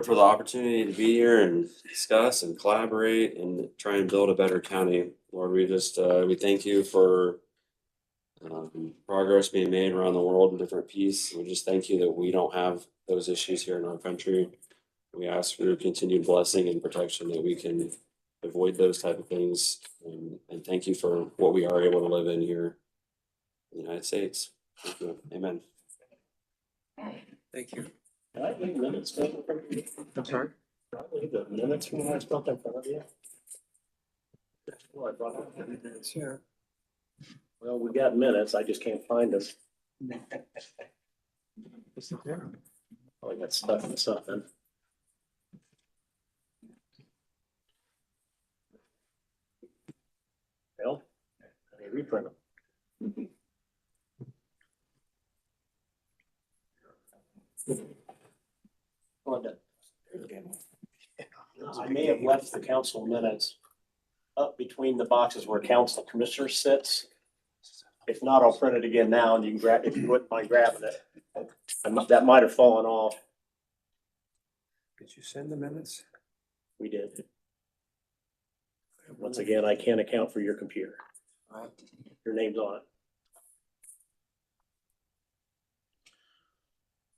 for the opportunity to be here and discuss and collaborate and try and build a better county. Lord, we thank you for progress being made around the world in different peace. We just thank you that we don't have those issues here in our country. We ask for your continued blessing and protection that we can avoid those type of things. And thank you for what we are able to live in here in the United States. Thank you. Amen. Thank you. Can I leave minutes from you? I'm sorry? Can I leave the minutes from when I spoke in front of you? Well, I brought up the minutes. Yeah. Well, we got minutes, I just can't find them. Is it there? Oh, I got stuck in something. Well, I mean, reprint them. I may have left the council minutes up between the boxes where council commissioner sits. If not, I'll print it again now and you can grab, if you wouldn't mind grabbing it. That might have fallen off. Did you send the minutes? We did. Once again, I can't account for your computer. Your name's on it.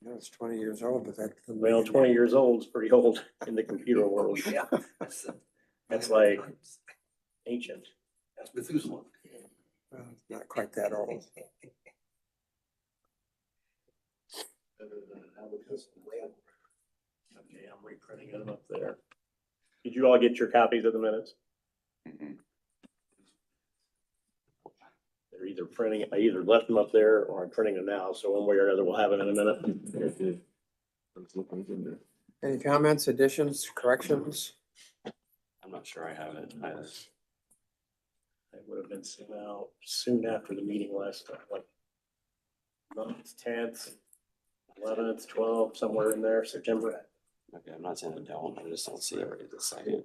No, it's 20 years old, but that. Well, 20 years old is pretty old in the computer world. Yeah. That's like ancient. That's Methuselah. Well, it's not quite that old. Okay, I'm reprinting them up there. Did you all get your copies of the minutes? They're either printing, I either left them up there or I'm printing them now, so one way or another, we'll have it in a minute. Any comments, additions, corrections? I'm not sure I have it. It would have been sent out soon after the meeting last time, like 9th, 10th, 11th, 12th, somewhere in there, September. Okay, I'm not saying I don't, I just don't see it right this second.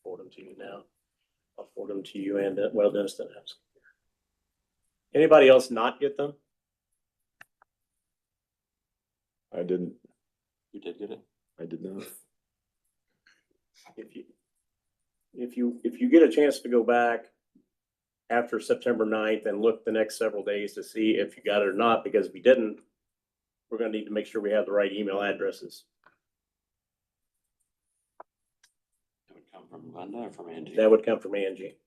Forward them to you now. I'll forward them to you and, well, Dennis doesn't have some. Anybody else not get them? I didn't, You did get it? I did not. If you get a chance to go back after September 9th and look the next several days to see if you got it or not, because if you didn't, we're gonna need to make sure we have the right email addresses. It would come from Linda or from Angie? That would come from Angie.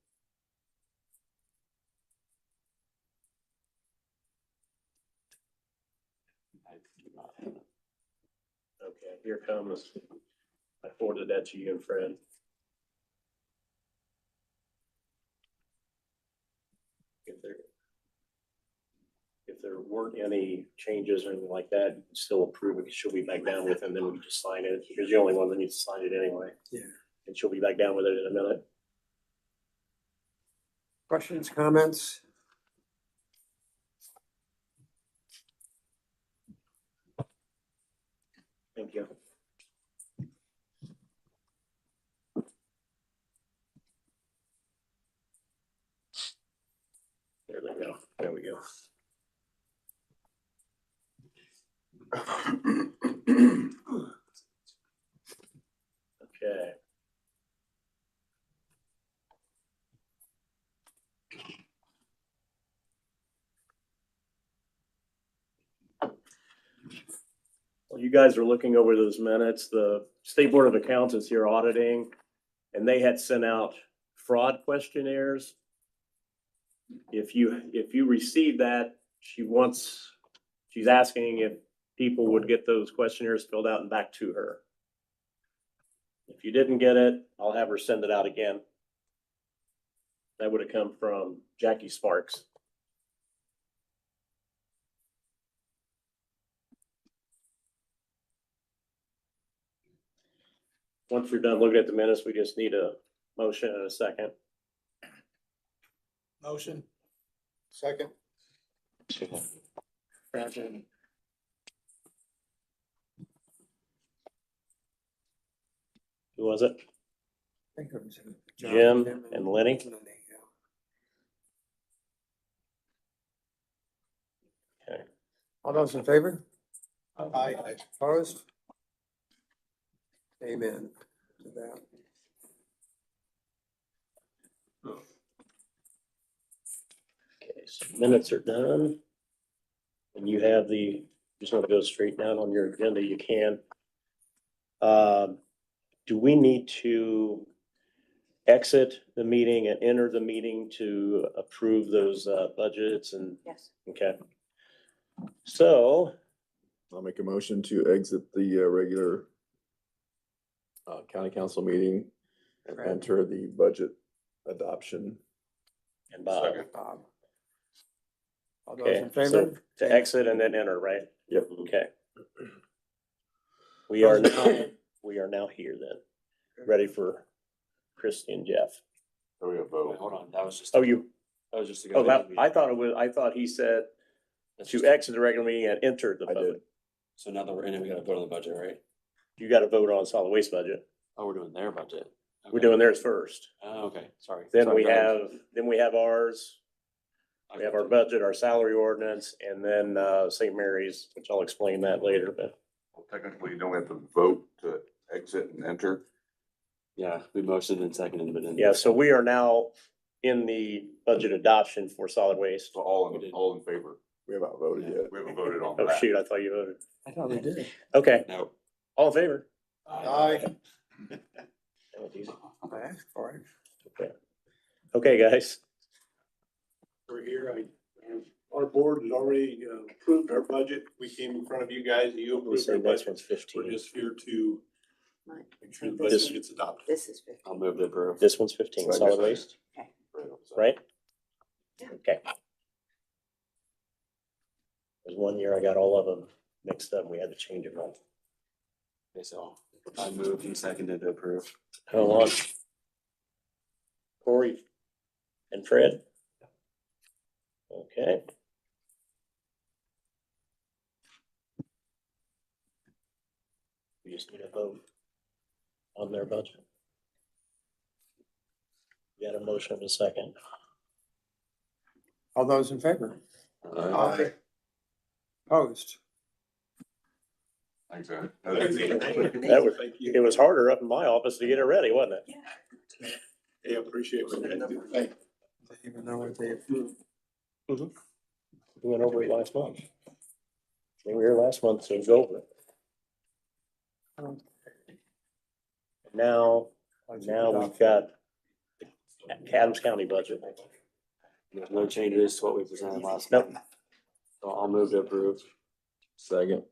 I do not have it. Okay, here comes, I forwarded that to you and Fred. If there weren't any changes or anything like that, you can still approve it. She'll be back down with it, and then we just sign it. Because you're the only one that needs to sign it anyway. Yeah. And she'll be back down with it in a minute. Questions, comments? Thank you. There they go. There we go. Okay. Well, you guys are looking over those minutes. The State Board of Accounts is here auditing, and they had sent out fraud questionnaires. If you receive that, she's asking if people would get those questionnaires filled out and back to her. If you didn't get it, I'll have her send it out again. That would have come from Jackie Sparks. Once you're done looking at the minutes, we just need a motion and a second. Motion. Second. Brandon. Who was it? think it was Jim and Lenny. yeah. Okay. All those in favor? Aye. Opposed? Amen to that. Okay, so minutes are done. And you have the, just want to go straight down on your agenda, you can. Do we need to exit the meeting and enter the meeting to approve those budgets and, Yes. okay. So, I'll make a motion to exit the regular county council meeting and enter the budget adoption. and Bob, Bob. All those okay, in so favor? to exit and then enter, right? Yep. Okay. We are now here then, ready for Christie and Jeff. Oh, yeah, Wait, hold on, that was just. Oh, That was just to oh, go. that, I thought he said to exit the regular meeting and enter the I did. public. So now that we're in it, we gotta vote on the budget, right? You gotta vote on solid waste budget. Oh, we're doing their budget. We're Okay. doing theirs first. Oh, okay, sorry. Then Sorry, we go ahead. have ours. I We have got our you. budget, our salary ordinance, and then St. Mary's, which I'll explain that later, but Well, technically, you don't have to vote to exit and enter. Yeah, we motioned and seconded, but then. yeah, so we are now in the budget adoption for solid waste. So all We in, did. all in favor. We haven't voted yet. We haven't voted on Oh, that. shoot, I thought you voted. I thought we did. Okay, No. all in favor? Aye. That was easy. I asked for it. Okay. Okay, guys. We're here. Our board has already approved our budget. We came in front of you guys, you We approved say our next budget. one's We're 15. just here to Mine. make sure the This- budget gets adopted. This is 50. I'll move to approve. This one's 15, solid waste, right? Yeah. Okay. There's one year I got all of them mixed up. We had to change them all. Okay, so I moved and seconded to approve. Hold on. Corey and Fred? Okay. We just need a vote on their budget. We got a motion in a second. All those in favor? Aye. Opposed? Thanks, Ed. That was, Thank you. it was harder up in my office to get it ready, wasn't it? Yeah, appreciate what you guys do. Thank you. Even though what they approved. We went over it last month. We were here last month, so it was over. Now we've got the Adams County budget. There's no changes to what we presented last Nope. month. So I'll move to approve. Second.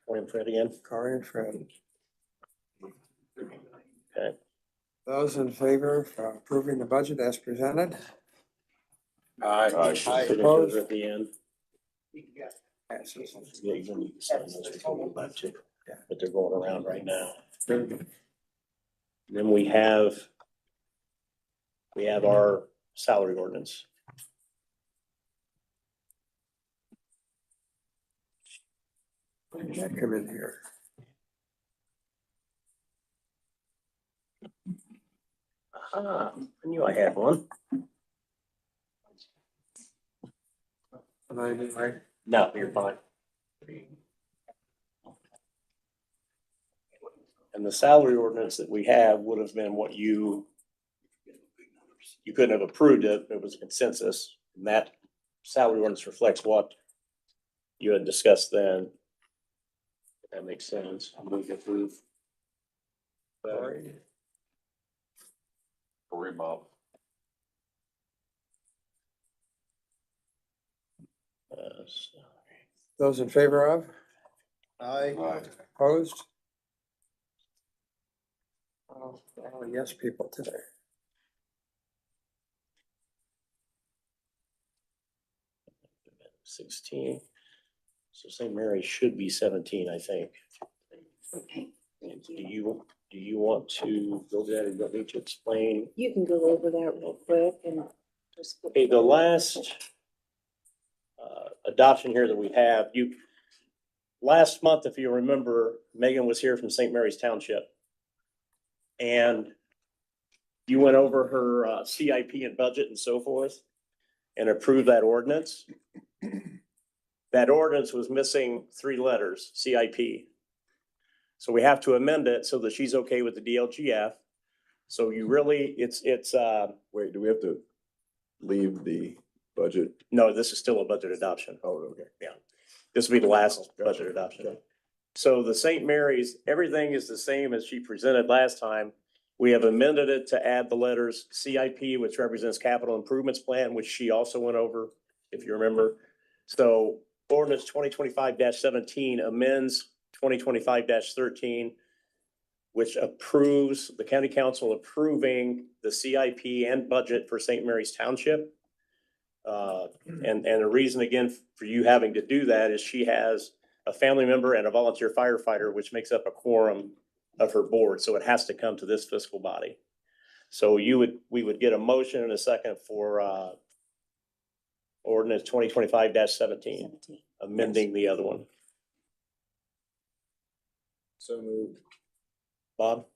Corey and Fred again. Corey and Fred. Okay. Those in favor for approving the budget as presented? Signatures at the end. Passes. Yeah, you're gonna need to sign those before we go back to, but they're going around right now. Then we have our salary ordinance. When did that come in here? I knew I had one. Am I in right? No, you're fine. And the salary ordinance that we have would have been what you couldn't have approved it, it was a consensus. And that salary ordinance reflects what you had discussed then. If that makes sense. I'll move to approve. Corey? Corey, Bob. So- Those in favor of? Aye. Opposed? Oh, yes, people today. $16. So St. Mary should be 17, I think. Okay, thank Do you. you want to go there and let me to explain? You can go over that real quick and just. Okay, the last adoption here that we have, last month, if you remember, Megan was here from St. Mary's Township. And you went over her CIP and budget and so forth and approved that ordinance. That ordinance was missing 3 letters, CIP. So we have to amend it so that she's okay with the DLGF. So you really, it's, Wait, do we have to leave the budget? no, this is still a budget adoption. Oh, okay. This will be the last Gotcha. budget adoption. So the St. Mary's, everything is the same as she presented last time. We have amended it to add the letters CIP, which represents Capital Improvements Plan, which she also went over, if you remember. So ordinance 2025-17 amends 2025-13, which approves, the county council approving the CIP and budget for St. Mary's Township. And the reason again for you having to do that is she has a family member and a volunteer firefighter, which makes up a quorum of her board. So it has to come to this fiscal body. So we would get a motion in a second for ordinance 2025-17, 17. amending the other one. So moved. Bob,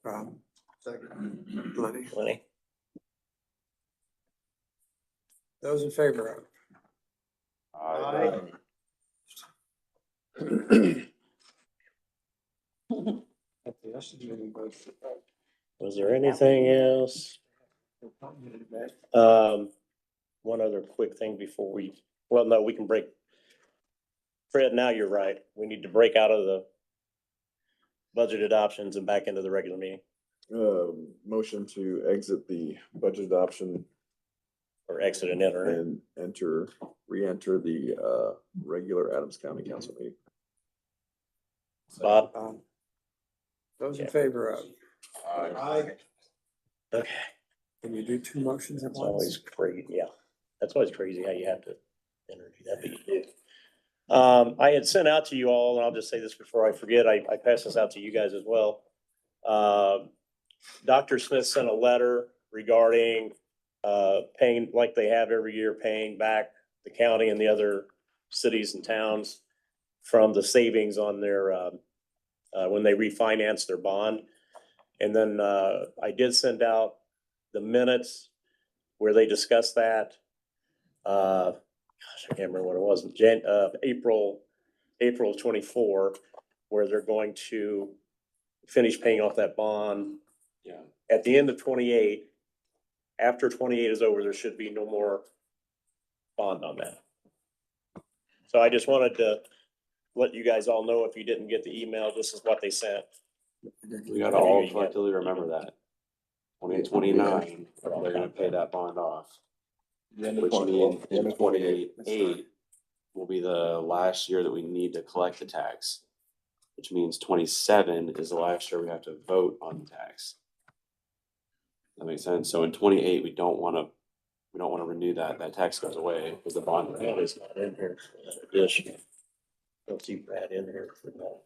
Second. Lenny. Lenny? Those in favor Aye. of? Was there anything else? One other quick thing before well, no, we can break. Fred, now you're right. We need to break out of the budget adoptions and back into the regular meeting Motion to exit the budget adoption or exit and enter. and re-enter the regular Adams County Council meeting. Bob? Those in Yeah. favor of? Aye. Okay. Can you do 2 motions at It's always once? crazy, yeah. That's always crazy how you have to enter that, but you do. I had sent out to you all, and I'll just say this before I forget, I passed this out to you guys as well. Dr. Smith sent a letter regarding paying, like they have every year, paying back the county and the other cities and towns from the savings on their, when they refinance their bond. And then I did send out the minutes where they discussed that. Gosh, I can't remember what it was, April of 24, where they're going to finish paying off that bond. Yeah. At the end of 28, after 28 is over, there should be no more bond on that. So I just wanted to let you guys all know, if you didn't get the email, this is what they sent. We gotta all collectively remember that. 2029, they're gonna pay that bond off. Which means in 28 will be the last year that we need to collect the tax. Which means 27 is the last year we have to vote on the tax. That makes sense. So in 28, we don't wanna renew that. That tax goes away because the bond. Brad is not in here for that addition. Don't see Brad in here for that.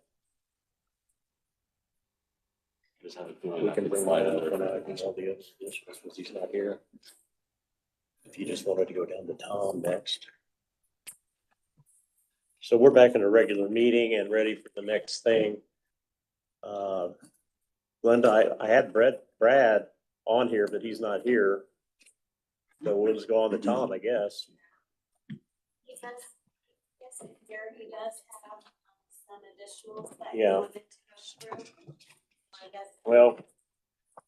Just have a feeling We that can gets bring slide that up under and there. I can all the additions because he's not here. If you just wanted to go down to Tom next. So we're back in a regular meeting and ready for the next thing. Glenda, I had Brad on here, but he's not here. So we'll just go on to Tom, I guess. He does, yes, here he does have some additionals that he Yeah. wanted to go through. I guess. Well,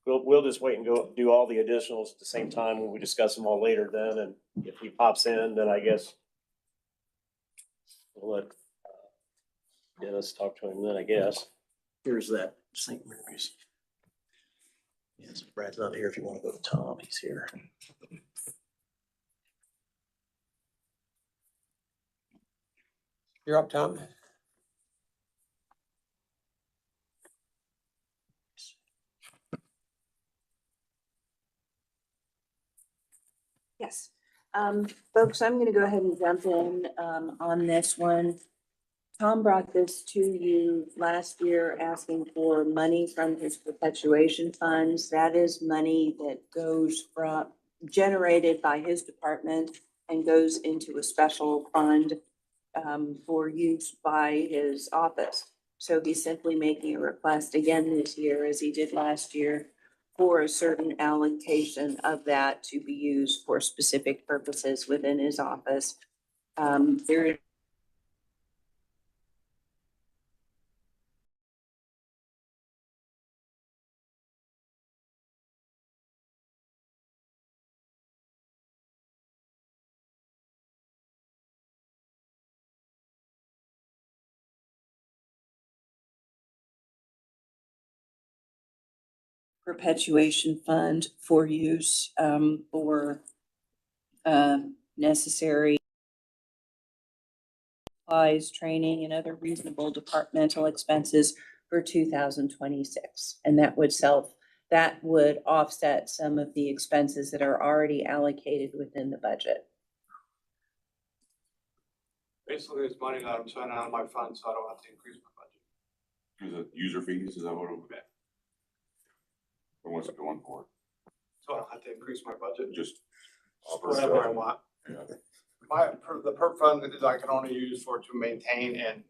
we'll just wait and go do all the additionals at the same time when we discuss them all later then, and if he pops in, then I guess we'll let Dennis talk to him then, I guess. Here's that St. Mary's. Yes, Brad's not here. If you want to go to Tom, he's here. You're up, Tom. Yes. Folks, I'm gonna go ahead and jump in, on this one. Tom brought this to you last year asking for money from his perpetuation funds. That is money that goes from, generated by his department and goes into a special fund, for use by his office. So he's simply making a request again this year, as he did last year, for a certain allocation of that to be used for specific purposes within his office. There perpetuation fund for use for necessary supplies, training, and other reasonable departmental expenses for 2026. And that would offset some of the expenses that are already allocated within the budget. Basically, it's money that I'm spending out of my fund, so I don't have to increase my budget. Is it user fees? Is that what it would be? Or what's it going for? So I don't have to increase my budget, Just. whatever I want. Yeah. The perp fund is I can only use for to maintain and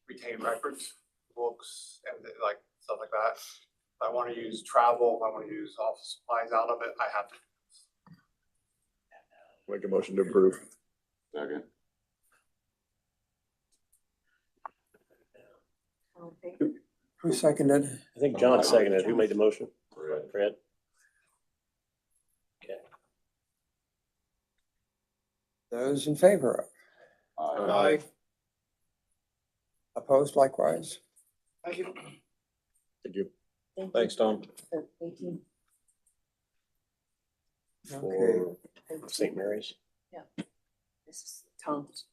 retain records, books, and like stuff like that. If I want to use travel, if I want to use office supplies out of it, I have to. Make a motion to approve. Second. Who seconded? I think John seconded. Who made the motion? Fred? Okay. Those in favor of? Aye. Opposed likewise? Thank you. Thank you. Thanks, Tom. Okay. For St. Mary's. This is Tom's.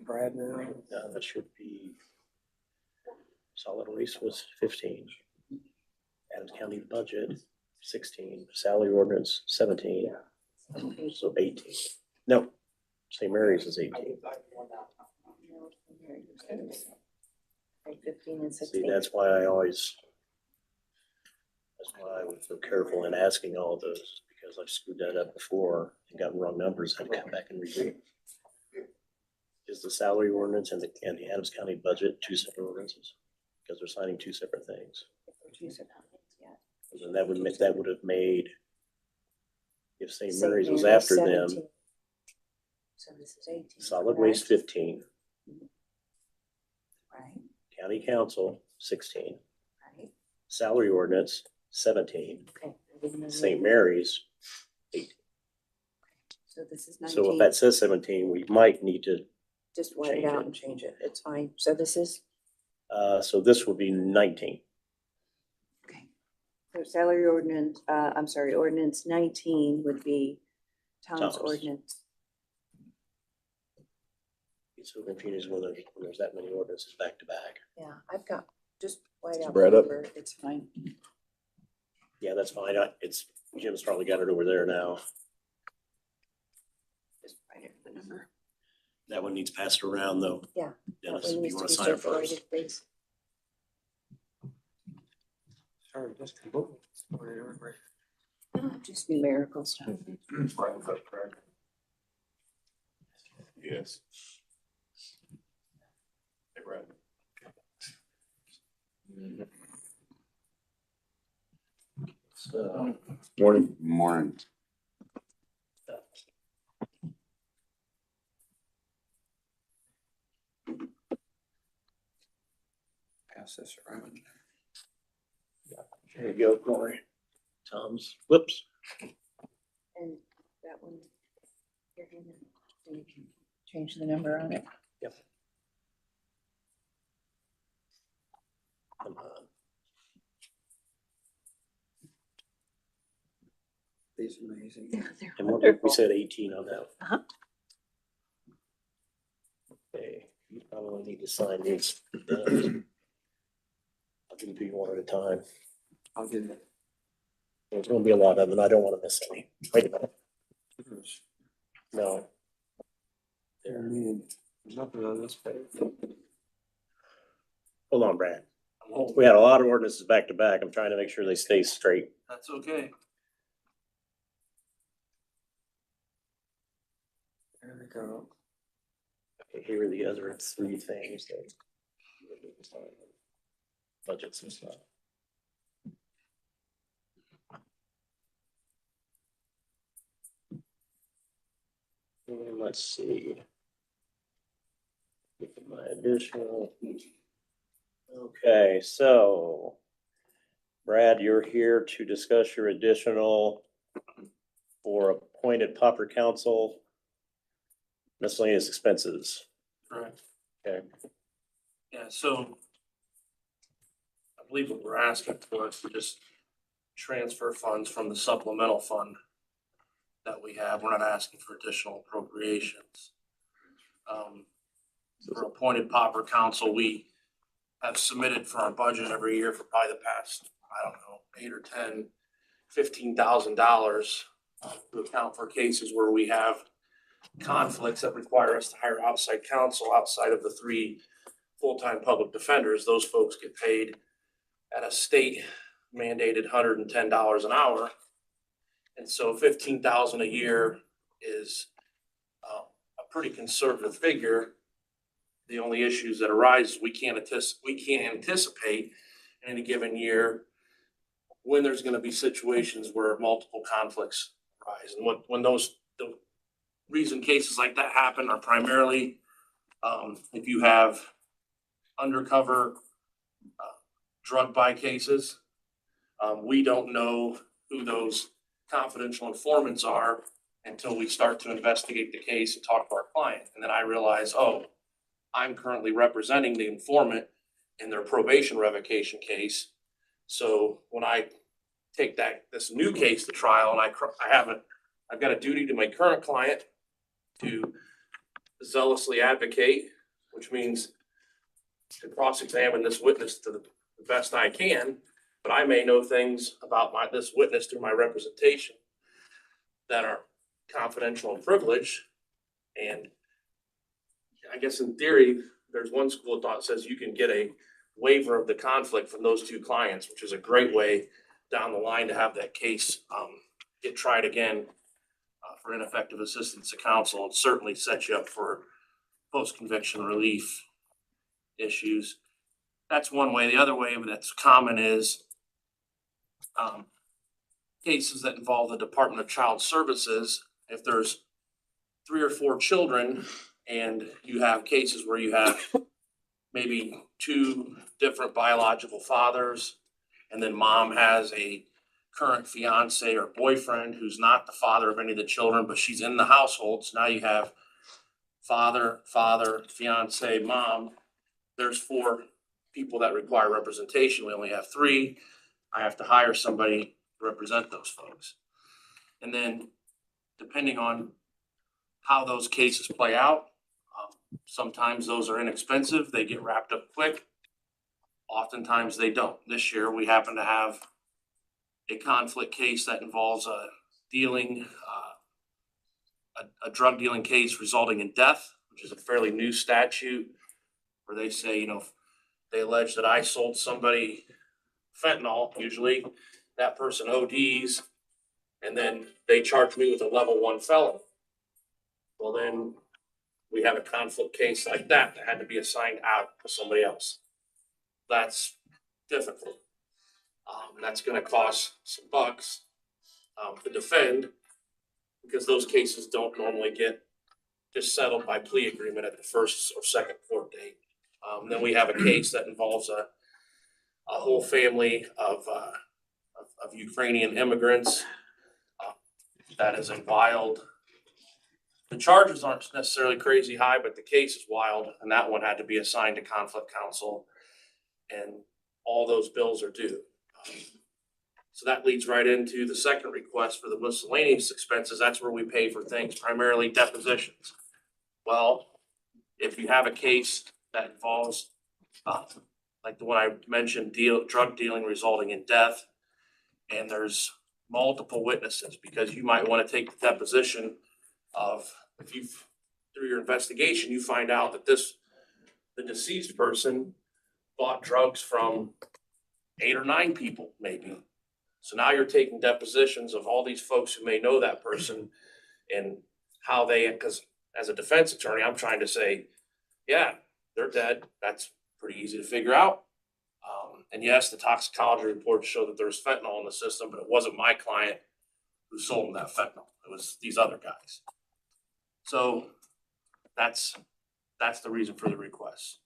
Brad now. That should be. Solid waste was 15. Adams County budget 16. Salary ordinance 17. So 18. No, St. Mary's is 18. 15 and See, 16. that's why I would feel careful in asking all of those, because I've screwed that up before and got wrong numbers. I had to come back and redo it. Is the salary ordinance and the Adams County budget two separate ordinances? Because they're signing two separate things. And that would have made, if St. Mary's was after them, So this is 18. solid waste correct? 15, Right, county council 16, right. salary ordinance 17, Okay. I didn't know St. that. Mary's 18. So this is 19. So if that says 17, we might need to, Just white it change out it. and change it. It's fine. So this is, so this would be 19. okay. So salary ordinance, ordinance 19 would be Tom's Tom's. ordinance. It's so confusing when there's that many ordinances back to back. Yeah, I've got, just white out. the Brad up. number. It's fine. Yeah, that's fine. Jim's probably got it over there now. Just write it the number. That one needs passed around though. Yeah. Dennis, That one if you needs want to to be sign it first. circulated, please. Sorry, just. Just numerical stuff. Yes. Hey, Brad. Morning. Morning. Pass this around. There you go, Corey. Tom's, whoops. And that one. Here, hand it. So you can change the number on it. Yep. Come on. These are amazing. They're And what, wonderful. we said 18 on that. Uh-huh. Okay, you probably need to sign these. I'll give you one at a time. I'll get it. There's gonna be a lot of them, and I don't wanna miss any. Wait a minute, no. I There, mean, there's nothing on this page. hold on, Brad. We had a lot of ordinances back to back. I'm trying to make sure they stay straight. That's okay. There we go. Okay, here are the other three things that. Budgets and stuff. And let's see. Look at my additional. Okay, so Brad, you're here to discuss your additional for appointed pauper council miscellaneous expenses. Correct. Okay, Yeah, so I believe what we're asking for is to just transfer funds from the supplemental fund that we have. We're not asking for additional appropriations. For appointed pauper council, we have submitted for our budget every year for probably the past, I don't know, $8,000 or $10,000 to account for cases where we have conflicts that require us to hire outside counsel outside of the 3 full-time public defenders. Those folks get paid at a state mandated $110 an hour. And so 15,000 a year is a pretty conservative figure. The only issues that arise, we can't anticipate in any given year when there's gonna be situations where multiple conflicts arise. And when the reason cases like that happen are primarily, if you have undercover drug buy cases. We don't know who those confidential informants are until we start to investigate the case and talk to our client. And then I realize, oh, I'm currently representing the informant in their probation revocation case. So when I take this new case to trial and I've got a duty to my current client to zealously advocate, which means to cross-examine this witness to the best I can, but I may know things about this witness through my representation that are confidential and privileged. And I guess in theory, there's one school of thought that says you can get a waiver of the conflict from those 2 clients, which is a great way down the line to have that case get tried again for ineffective assistance to counsel, and certainly set you up for post-conviction relief issues. That's one way. The other way that's common is cases that involve the Department of Child Services. If there's 3 or 4 children and you have cases where you have maybe 2 different biological fathers, and then mom has a current fiance or boyfriend who's not the father of any of the children, but she's in the household. So now you have father, fiance, mom. There's 4 people that require representation. We only have 3. I have to hire somebody to represent those folks. And then depending on how those cases play out, sometimes those are inexpensive. They get wrapped up quick. Oftentimes they don't. This year we happen to have a conflict case that involves a drug dealing case resulting in death, which is a fairly new statute where they say, they allege that I sold somebody fentanyl, usually that person ODs, and then they charge me with a level 1 felony. Well, then we have a conflict case like that had to be assigned out to somebody else. That's difficult. That's gonna cost some bucks to defend, because those cases don't normally get just settled by plea agreement at the first or second court date. Then we have a case that involves a whole family of Ukrainian immigrants that is wild. The charges aren't necessarily crazy high, but the case is wild, and that one had to be assigned to conflict counsel, and all those bills are due. So that leads right into the second request for the miscellaneous expenses. That's where we pay for things, primarily depositions. Well, if you have a case that involves, like the one I mentioned, drug dealing resulting in death, and there's multiple witnesses, because you might want to take the deposition of, if you've, through your investigation, you find out that the deceased person bought drugs from 8 or 9 people, maybe. So now you're taking depositions of all these folks who may know that person and how because as a defense attorney, I'm trying to say, yeah, they're dead. That's pretty easy to figure out. And yes, the toxicology reports show that there's fentanyl in the system, but it wasn't my client who sold them that fentanyl. It was these other guys. So that's the reason for the request.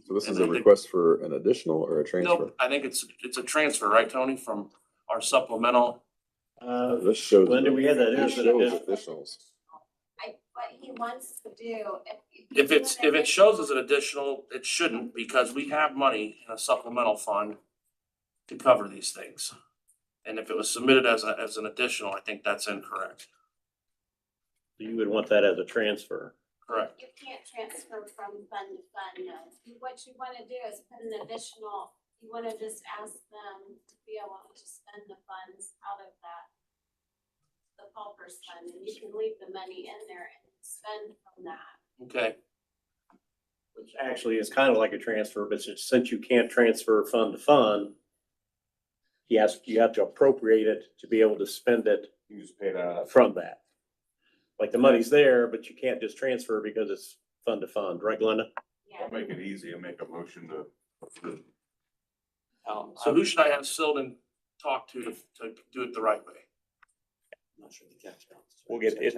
So this And is a I think- request for an additional or a transfer? Nope, I think it's a transfer, right, Tony, from our supplemental? This shows. Linda, we had that This as an shows additional. additionals. What he wants to do, If it shows as an additional, it shouldn't, because we have money in a supplemental fund to cover these things. And if it was submitted as an additional, I think that's incorrect. You would want that as a transfer. Correct. You can't transfer from fund to fund, no. What you wanna do is put an additional, you wanna just ask them to be able to spend the funds out of that. The paupers fund, and you can leave the money in there and spend from that. Okay, Which actually is kind of like a transfer, but since you can't transfer fund to fund, you have to appropriate it to be able to spend it You just pay that. from that. Like the money's there, but you can't just transfer because it's fund to fund, right, Glenda? Yeah. I'll make it easy and make a motion to. so who should I have Silden talk to do it the right way? I'm not sure the cash balance. We'll get it.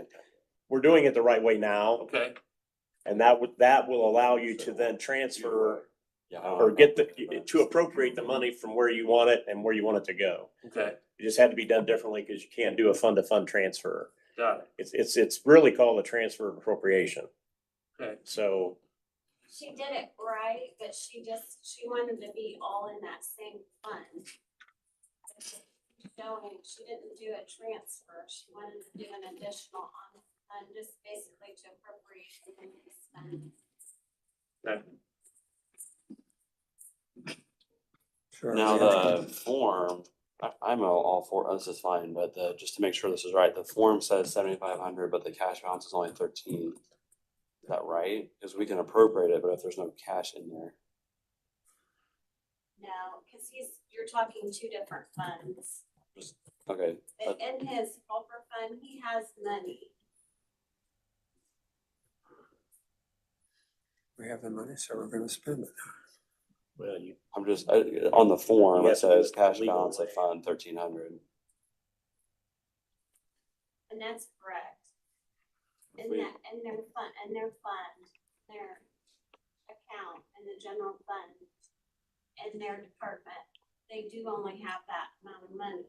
We're doing it the right way now, Okay, and that will allow you to then transfer Yeah. or get to appropriate the money from where you want it and where you want it to go. okay, It just had to be done differently because you can't do a fund to fund transfer. got it, It's really called a transfer of appropriation. okay. So She did it right, but she wanted to be all in that same fund. Showing, she didn't do a transfer, she wanted to do an additional on the fund, just basically to appropriate and spend. Okay. Sure. Now, the form, I'm all for, this is fine, but just to make sure this is right, the form says 7,500, but the cash balance is only 13. Is that right? Because we can appropriate it, but if there's no cash in there. No, cause you're talking two different funds. Okay, But in his pauper fund, he has money. We have the money, so we're gonna spend it. well, I'm just, on the form, it Yes, but says cash legal balance of way. fund 1,300. And that's correct. If In we- that, in their account, in the general fund, in their department, they do only have that amount of money.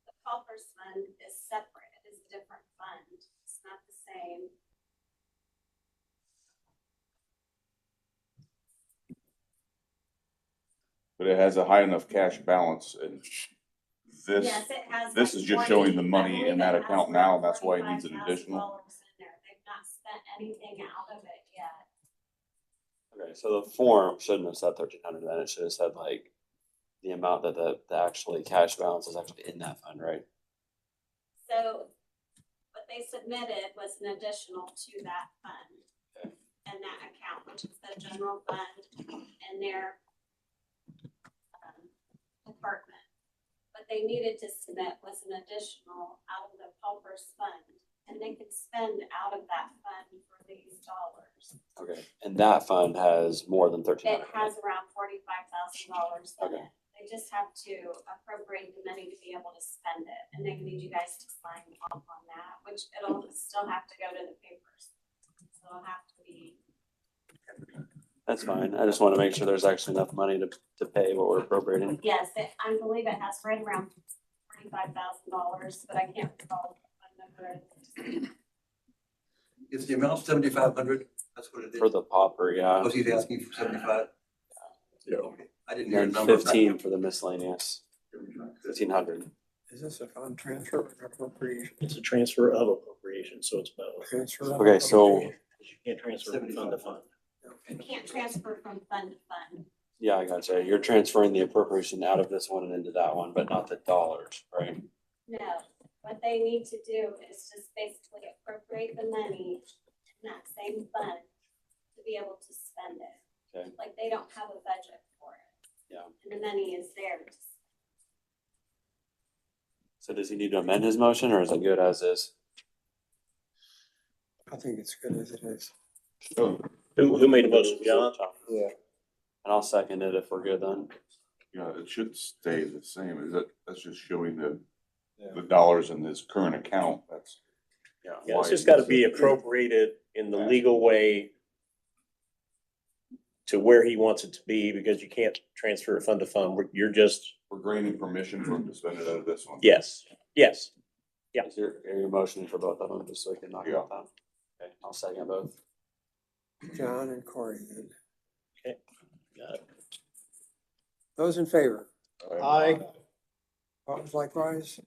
The paupers fund is separate, it is a different fund, it's not the same. But it has a high enough cash balance and this, Yes, it has. this like is just 40 showing the I money believe in that it has account like now, that's why it needs an $45,000 additional. in there. They've not spent anything out of it yet. Okay, so the form shouldn't have said 1,300 then, it should have said like the amount that the actually cash balance is actually in that fund, right? So what they submitted was an additional to that fund. Okay. And that account, which is the general fund and their department. What they needed to submit was an additional out of the paupers fund, and they could spend out of that fund for these dollars. Okay, and that fund has more than 1,300. It has around $45,000 in Okay. it. They just have to appropriate the money to be able to spend it, and they need you guys to sign off on that, which it'll still have to go to the papers. So it'll have to be, That's fine, I just want to make sure there's actually enough money to pay what we're appropriating. yes, I believe it has right around $45,000, but I can't recall what number it is. Is the amount 7,500? That's what it is. For the pauper, yeah, Was he asking for 75? Yeah. Okay. I didn't hear a and number. 15 for the miscellaneous, 1,500. Is this a fund transfer or appropriation? it's a transfer of appropriation, so it's both. Transfer. of Okay, so- appropriation. You can't transfer from fund to fund. You can't transfer from fund to fund. Yeah, I gotcha, you're transferring the appropriation out of this one and into that one, but not the dollars, right? No, what they need to do is just basically appropriate the money in that same fund to be able to spend it. Okay. Like they don't have a budget for it. Yeah. And the money is theirs. So does he need to amend his motion, or is it good as is? I think it's good as it is. Who made the motion, John? Yeah. And I'll second it if we're good then. Yeah, it should stay the same, is it, that's just showing the Yeah. dollars in this current account, that's. Yeah. Yeah, it's just gotta be appropriated in the legal way to where he wants it to be, because you can't transfer fund to fund. You're just, We're granting permission for him to spend it out of this one. yes, yes. Is your motion for both of them, just so we can knock it out down? Okay, I'll second both. John and Corey. Then. Okay. Got it. Those in favor? Aye. Opposed likewise?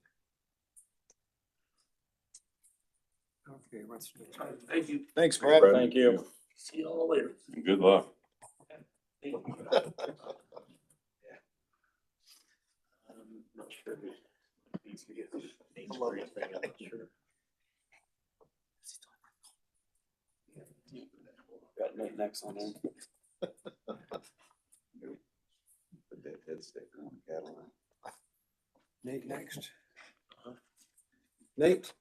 Okay, what's next? Thank you. Thanks, Brad. Thank you. See you all later. And good luck. Not sure. Needs to get the name screen thing, I'm not sure. Got Nate next on there. Put that head sticker on the Cadillac. Nate next. Nate?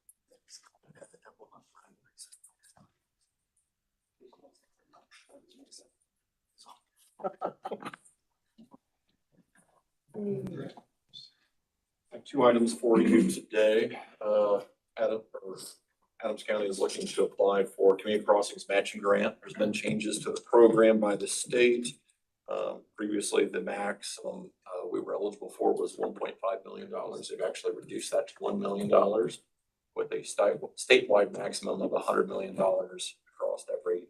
Two items for you today. Adams County is looking to apply for Community Crossings Matching Grant. There's been changes to the program by the state. Previously, the maximum we were eligible for was $1.5 million. They've actually reduced that to $1 million with a statewide maximum of $100 million across every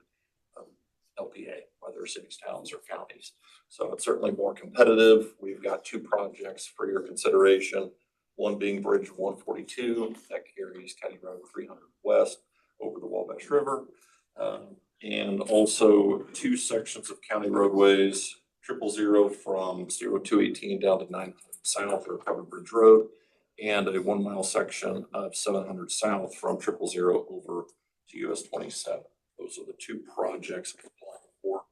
LPA, whether cities, towns, or counties. So it's certainly more competitive. We've got two projects for your consideration. One being Bridge 142 that carries County Road 300 West over the Wabash River. And also two sections of county roadways, 000 from 0218 down to 900 South or Covered Bridge Road, and a 1 mile section of 700 South from 000 over to US 27. Those are the two projects I'm applying for.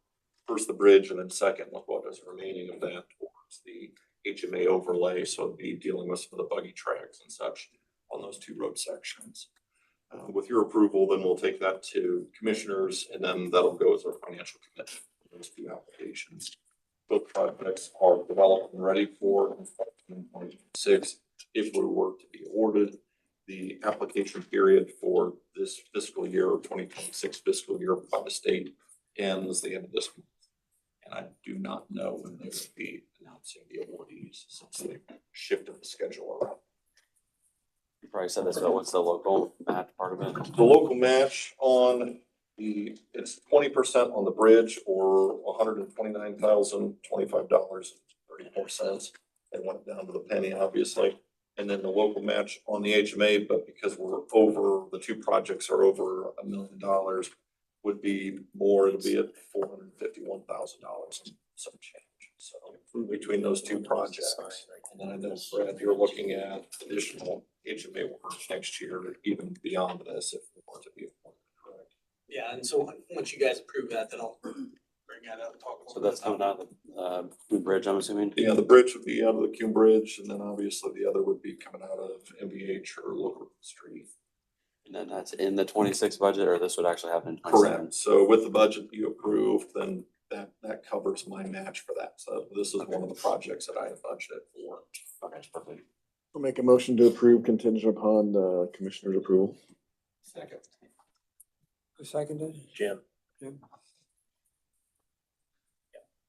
First, the bridge, and then second, with what is remaining of that towards the HMA overlay. So it'd be dealing with some of the buggy tracks and such on those two road sections. With your approval, then we'll take that to commissioners, and then that'll go as our financial commitment for those two applications. Both projects are developed and ready for construction in 2026 if we were to be awarded. The application period for this fiscal year, 2026 fiscal year by the state, ends the end of this month. And I do not know when they will be announcing the awardees since they've shifted the schedule around. You probably said this, but what's the local match part of it? The local match on it's 20% on the bridge, or $129,025.34. It went down to the penny, obviously. And then the local match on the HMA, but because we're over, the two projects are over $1 million, would be more, it'll be at $451,000 and some change. So between those two projects, and then I know, Brad, you're looking at additional HMA work next year, even beyond this, if we want to be appointed, correct? Yeah, and so once you guys approve that, then I'll bring that up and talk. So that's coming out of the bridge, I'm assuming? Yeah, the bridge would be out of the Cume Bridge, and then obviously the other would be coming out of MVH or Local Street. And then that's in the 26 budget, or this would actually happen in 27? Correct. So with the budget you approved, then that covers my match for that. So this is one of the projects that I have budgeted for. Okay, perfect. I'll make a motion to approve contingent upon commissioner's approval. Second. Who seconded? Jim. Jim.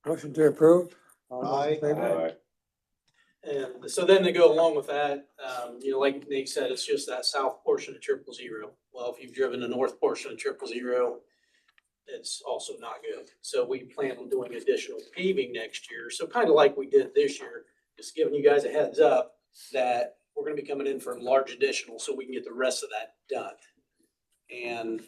Motion to approve? All those in favor? And so then to go along with that, like Nate said, it's just that south portion of 000. Well, if you've driven the north portion of 000, it's also not good. So we plan on doing additional paving next year. So kind of like we did this year, just giving you guys a heads up that we're gonna be coming in for a large additional so we can get the rest of that done. And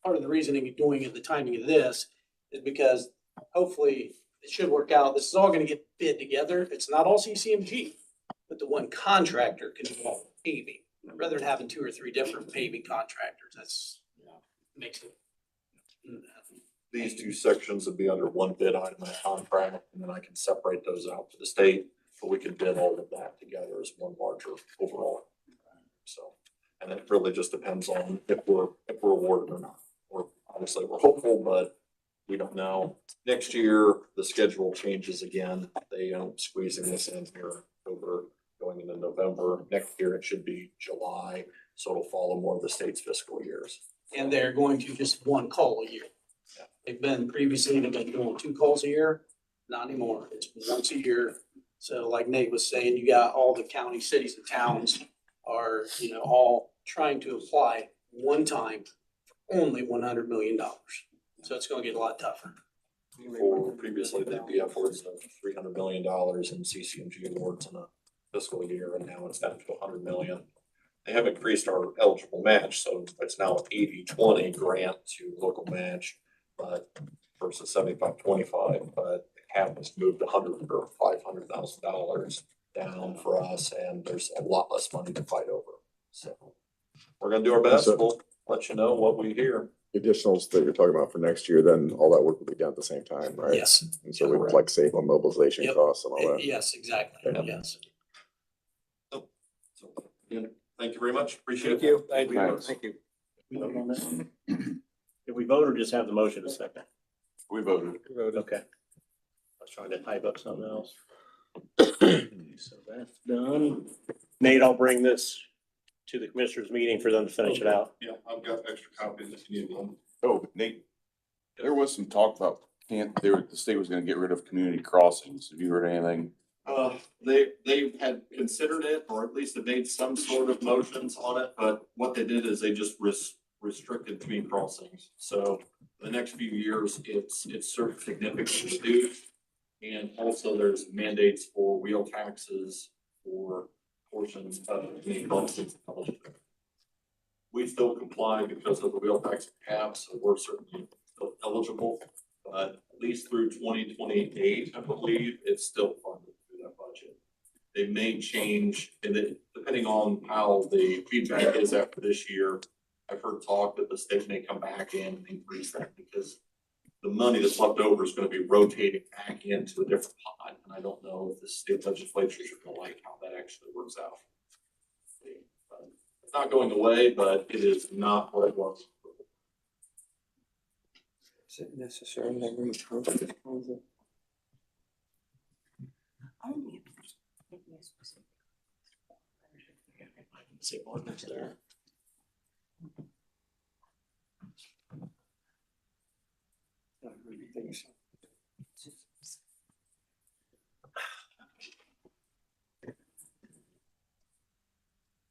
part of the reasoning of doing it, the timing of this, is because hopefully it should work out. This is all gonna get bid together. It's not all CCMG, but the one contractor can do all the paving. Rather than having 2 or 3 different paving contractors, that's, makes it. These two sections would be under one bid item in a contract, and then I can separate those out to the state, but we can bid all of that together as one larger overall. So, and it really just depends on if we're awarded or not. Obviously we're hopeful, but we don't know. Next year, the schedule changes again. They squeezing this in here over going into November. Next year, it should be July. So it'll follow more of the state's fiscal years. And they're going to just one call a year. They've been previously, they've been doing 2 calls a year, not anymore. It's once a year. So like Nate was saying, you got all the county, cities and towns are, all trying to apply one time for only $100 million. So it's gonna get a lot tougher. For previously, they'd be upwards of $300 million in CCMG awards in a fiscal year, and now it's down to 100 million. They have increased our eligible match, so it's now an 80-20 grant to local match, but versus 75-25, but the cap has moved $100,000 or $500,000 down for us, and there's a lot less money to fight over. So we're gonna do our best. We'll let you know what we hear. Additionals that you're talking about for next year, then all that work will be done at the same time, right? Yes. And so we would like save on mobilization Yep. costs and all that. Yes, exactly. Okay. Yes. So, again, thank you very much. Appreciate it. Thank you. Thanks. Thank you. We vote on this? Did we vote or just have the motion a second? We voted. Okay. I was trying to type up something else. So that's done. Nate, I'll bring this to the commissioners meeting for them to finish it out. Yeah, I've got extra copies if you need one. Oh, but Nate, there was some talk about the state was gonna get rid of community crossings. Have you heard anything? They had considered it, or at least have made some sort of motions on it, but what they did is they just restricted community crossings. So the next few years, it's significantly reduced. And also there's mandates for wheel taxes for portions of the community crossings. We still comply because of the wheel tax cap, so we're certainly still eligible. But at least through 2028, I believe, it's still funded through that budget. They may change, and depending on how the feedback is after this year, I've heard talk that the state may come back in and increase that because the money that's left over is gonna be rotating back into a different pot, and I don't know if the state legislatures are gonna like how that actually works out. It's not going away, but it is not what it was. Is it necessary that we approve it? See ordinance there.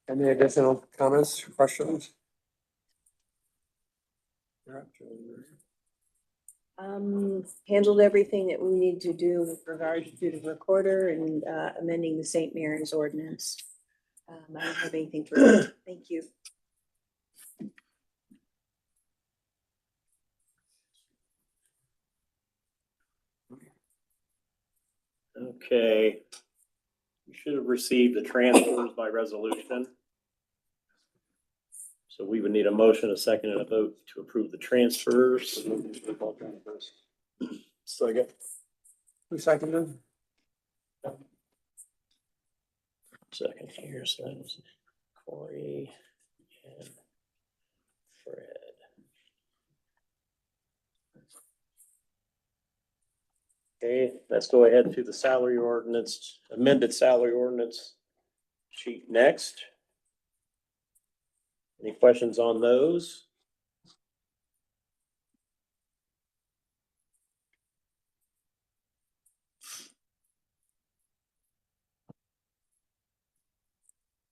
Any additional comments, questions? You're up, Julie. Handled everything that we need to do with regards to the recorder and amending the St. Mary's ordinance. I don't have anything further. Thank you. Okay. You should have received the transfers by resolution. So we would need a motion, a second, and a vote to approve the transfers. Second. Who seconded? Second here, so that was Corey and Fred. Okay, let's go ahead to the salary ordinance, amended salary ordinance sheet next. Any questions on those?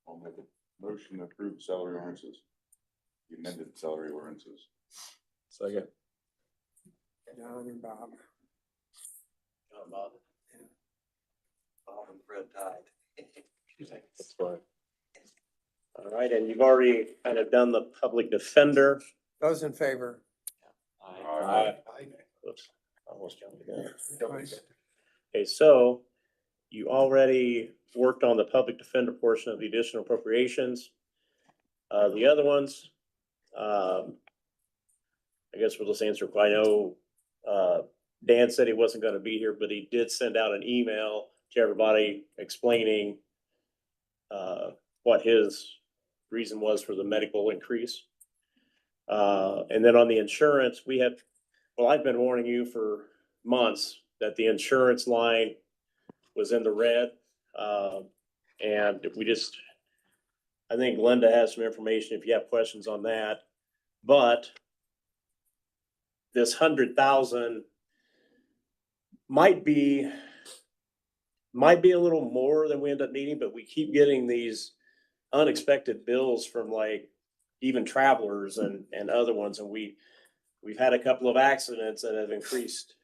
I'll make a motion to approve salary ordinances. The amended salary ordinances. Second. John and Bob. Bob. Bob and Fred died. That's fine. All right, and you've already kind of done the public defender. Those in favor? Oops, almost jumped the gun. Okay, so you already worked on the public defender portion of the additional appropriations. The other ones, I guess we'll just answer. I know, Dan said he wasn't gonna be here, but he did send out an email to everybody explaining what his reason was for the medical increase. And then on the insurance, I've been warning you for months that the insurance line was in the red. And we just, I think Linda has some information if you have questions on that, but this 100,000 might be a little more than we end up needing, but we keep getting these unexpected bills from like even travelers and other ones. And we've had a couple of accidents that have increased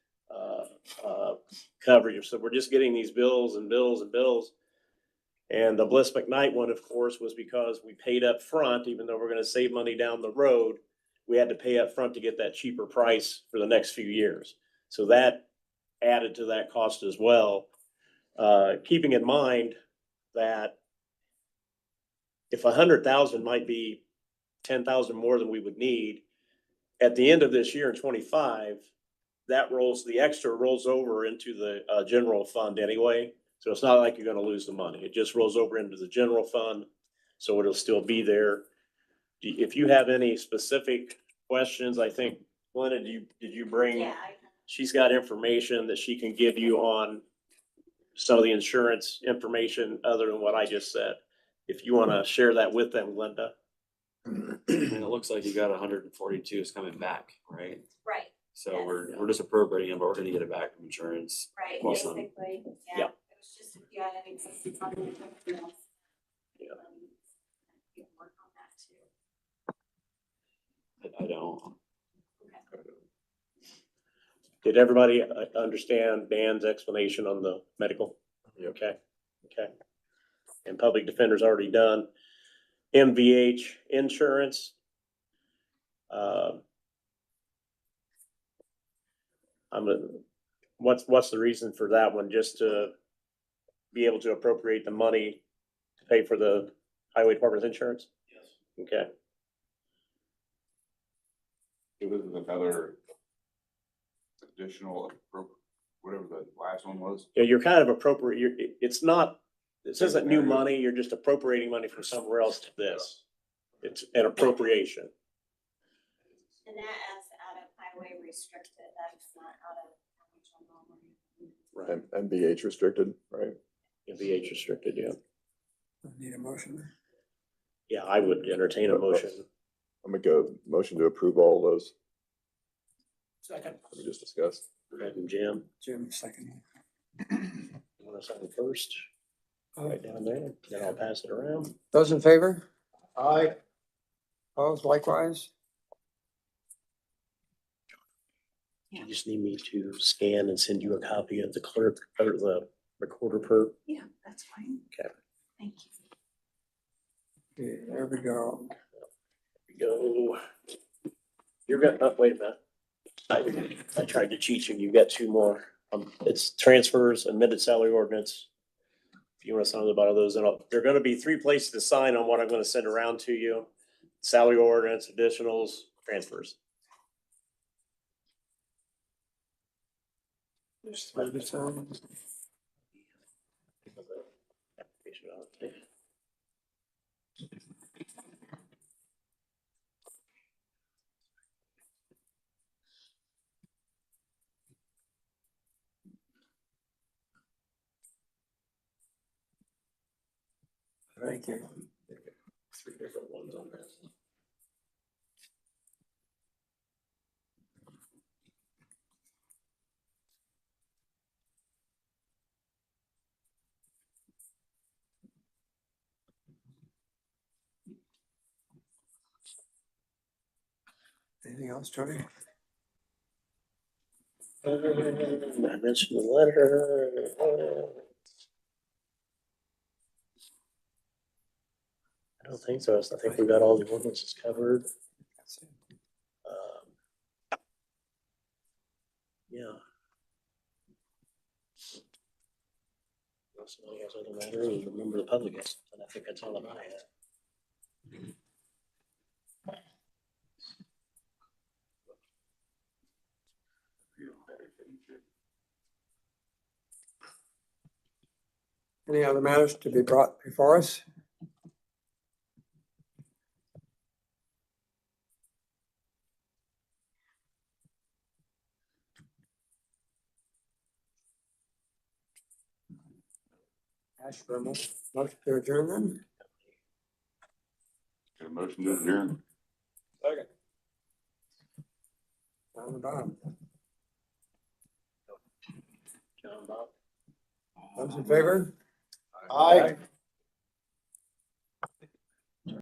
coverage. So we're just getting these bills and bills and bills. And the Bliss McKnight one, of course, was because we paid up front, even though we're gonna save money down the road. We had to pay up front to get that cheaper price for the next few years. So that added to that cost as well. Keeping in mind that if 100,000 might be 10,000 more than we would need, at the end of this year in 25, the extra rolls over into the general fund anyway. So it's not like you're gonna lose the money. It just rolls over into the general fund. So it'll still be there. If you have any specific questions, I think, Linda, did you bring? Yeah, She's got information that she can give you on some of the insurance information other than what I just said. If you wanna share that with them, Linda. And it looks like you got 142 is coming back, right? right, So Yes. we're just appropriating it, but we're gonna get it back from insurance. right, Well, some- basically, Yeah. yeah. It was just if you had any questions on anything else. Yeah. You can work on that too. I don't. Did everybody understand Dan's explanation on the medical? Yep. Okay, okay. And public defender's already done. MVH insurance. What's the reason for that one? Just to be able to appropriate the money to pay for the highway department's insurance? Yes. Okay, It was another additional, whatever the last one was. yeah, you're kind of it's not, this isn't new money, you're just appropriating money from somewhere else to this. It's an appropriation. And that adds out of highway restricted, that's not out of. Right. MBH restricted, right? MVH restricted, yeah. Need a motion? Yeah, I would entertain a motion. I'm gonna go motion to approve all those Second. that we just discussed. Brad and Jim, Jim, second. you want to sign first? Right down there, then I'll pass it around. Those in favor? Aye. Opposed likewise? You just need me to scan and send you a copy of the clerk or the recorder per. Yeah, that's fine. Okay. Thank you. Okay, there we go. Go. You're gonna, oh, wait a minute. I tried to cheat you. You've got two more. It's transfers, amended salary ordinance. If you want to sign the bottom of those, there are gonna be 3 places to sign on what I'm gonna send around to you. Salary ordinance, additionals, transfers. There's 3 to sign. Thank you. 3 different ones on this. Anything else, Tony? I mentioned the letter. I don't think so. I think we got all the ordinances covered. Yeah. Unless somebody has other matters, remember the public has, and I think that's all that I had. Any other matters to be brought before us? Ask for a motion to adjourn then? Motion to adjourn. John and Bob. Those in favor? Aye.